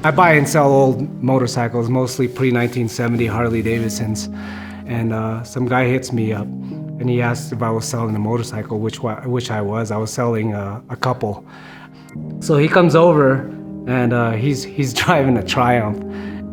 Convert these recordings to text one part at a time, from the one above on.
I buy and sell old motorcycles, mostly pre-1970 Harley Davidsons. And some guy hits me up and he asked if I was selling a motorcycle, which I was. I was selling a couple. So he comes over and he's driving a Triumph.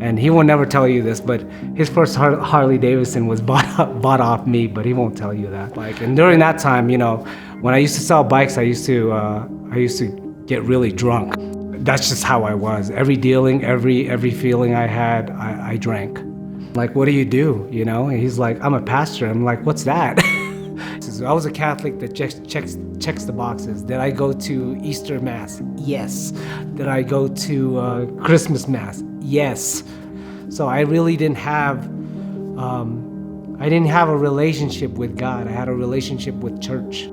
And he will never tell you this, but his first Harley Davidson was bought off me, but he won't tell you that. And during that time, when I used to sell bikes, I used to get really drunk. That's just how I was. Every dealing, every feeling I had, I drank. Like, what do you do? And he's like, I'm a pastor. I'm like, what's that? I was a Catholic that checks the boxes. Did I go to Easter Mass? Yes. Did I go to Christmas Mass? Yes. So I really didn't have a relationship with God. I had a relationship with church.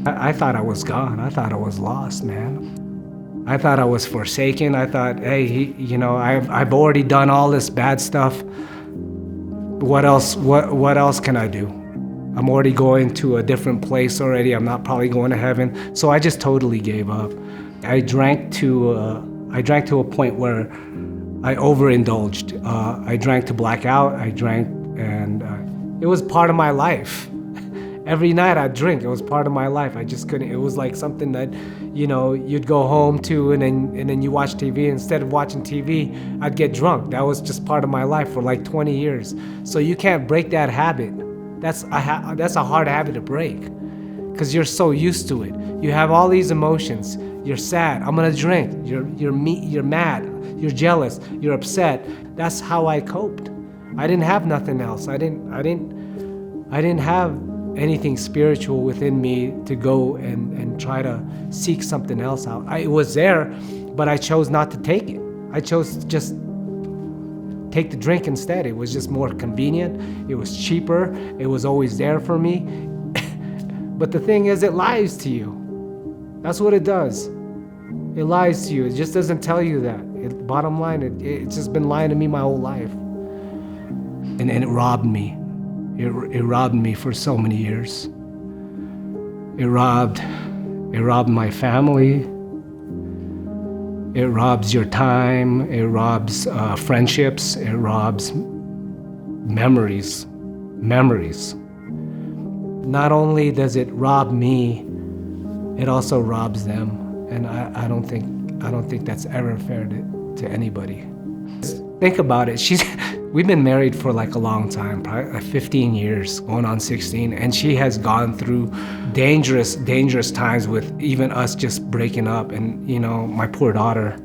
I thought I was gone. I thought I was lost, man. I thought I was forsaken. I thought, hey, I've already done all this bad stuff. What else can I do? I'm already going to a different place already. I'm not probably going to heaven. So I just totally gave up. I drank to a point where I overindulged. I drank to black out. I drank, and it was part of my life. Every night I'd drink. It was part of my life. I just couldn't. It was like something that, you'd go home to, and then you watch TV. Instead of watching TV, I'd get drunk. That was just part of my life for like 20 years. So you can't break that habit. That's a hard habit to break, because you're so used to it. You have all these emotions. You're sad. I'm gonna drink. You're mad. You're jealous. You're upset. That's how I coped. I didn't have nothing else. I didn't have anything spiritual within me to go and try to seek something else out. It was there, but I chose not to take it. I chose to just take the drink instead. It was just more convenient. It was cheaper. It was always there for me. But the thing is, it lies to you. That's what it does. It lies to you. It just doesn't tell you that. Bottom line, it's just been lying to me my whole life. And it robbed me. It robbed me for so many years. It robbed my family. It robs your time. It robs friendships. It robs memories. Not only does it rob me, it also robs them. And I don't think that's ever fair to anybody. Think about it. We've been married for like a long time, probably like 15 years, going on 16, and she has gone through dangerous times with even us just breaking up. And my poor daughter,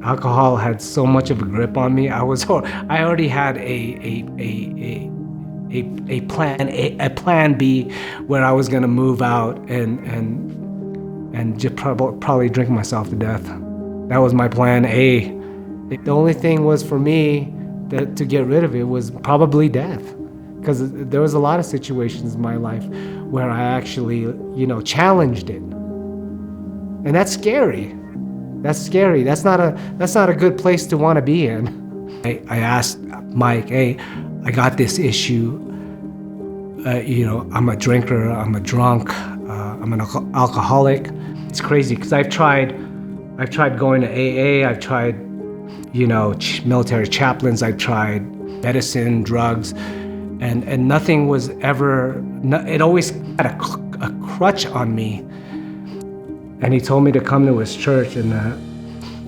alcohol had so much of a grip on me. I already had a plan B, where I was gonna move out and just probably drink myself to death. That was my plan A. The only thing was for me to get rid of it was probably death, because there was a lot of situations in my life where I actually, challenged it, and that's scary. That's scary. That's not a good place to want to be in. I asked Mike, hey, I got this issue. I'm a drinker. I'm a drunk. I'm an alcoholic. It's crazy, because I've tried going to AA. I've tried, military chaplains. I've tried medicine, drugs, and nothing was ever. It always had a crutch on me. And he told me to come to his church, and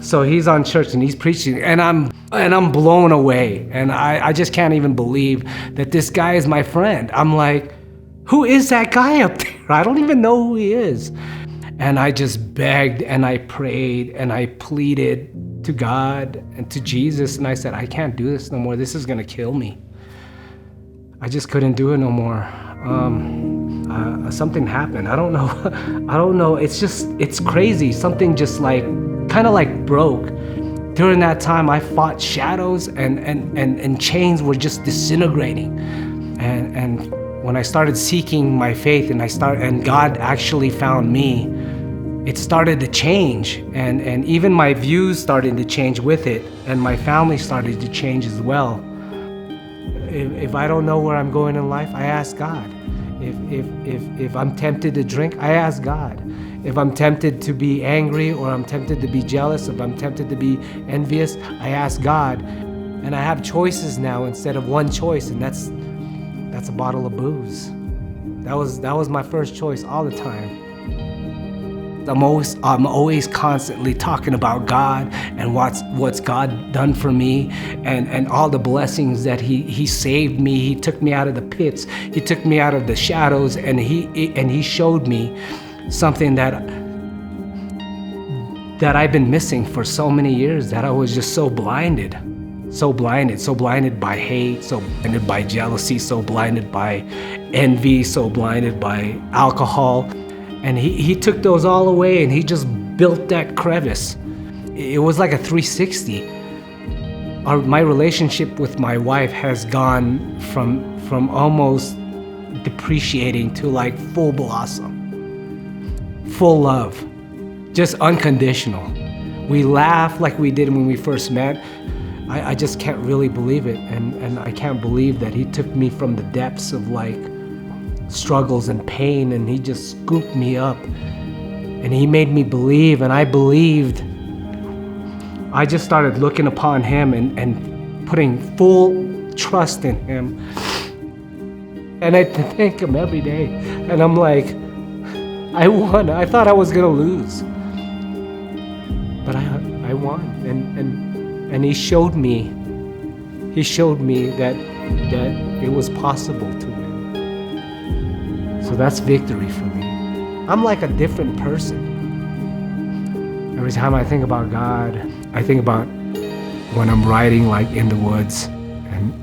so he's on church and he's preaching, and I'm blown away, and I just can't even believe that this guy is my friend. I'm like, who is that guy up there? I don't even know who he is. And I just begged and I prayed and I pleaded to God and to Jesus, and I said, I can't do this no more. This is gonna kill me. I just couldn't do it no more. Something happened. I don't know. It's crazy. Something just kind of broke. During that time, I fought shadows, and chains were just disintegrating. And when I started seeking my faith, and God actually found me, it started to change, and even my views started to change with it, and my family started to change as well. If I don't know where I'm going in life, I ask God. If I'm tempted to drink, I ask God. if I'm tempted to be angry, or I'm tempted to be jealous, if I'm tempted to be envious, I ask God. And I have choices now instead of one choice, and that's a bottle of booze. That was my first choice all the time. I'm always constantly talking about God and what's God done for me, and all the blessings that He saved me. He took me out of the pits. He took me out of the shadows, and He showed me something that I've been missing for so many years, that I was just so blinded by hate, so blinded by jealousy, so blinded by envy, so blinded by alcohol. And he took those all away, and He just built that crevice. It was like a 360. My relationship with my wife has gone from almost depreciating to like full blossom, full love, just unconditional. We laugh like we did when we first met. I just can't really believe it, and I can't believe that He took me from the depths of like struggles and pain, and He just scooped me up, and He made me believe, and I believed. I just started looking upon Him and putting full trust in Him, and I thank Him every day. And I'm like, I won. I thought I was gonna lose, but I won, and He showed me that it was possible to win. So that's victory for me. I'm like a different person. Every time I think about God, I think about when I'm riding like in the woods, and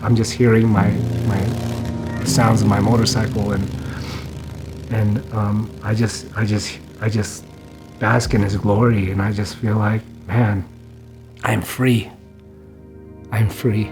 I'm just hearing the sounds of my motorcycle, and I just bask in His glory, and I just feel like, man, I'm free. I'm free.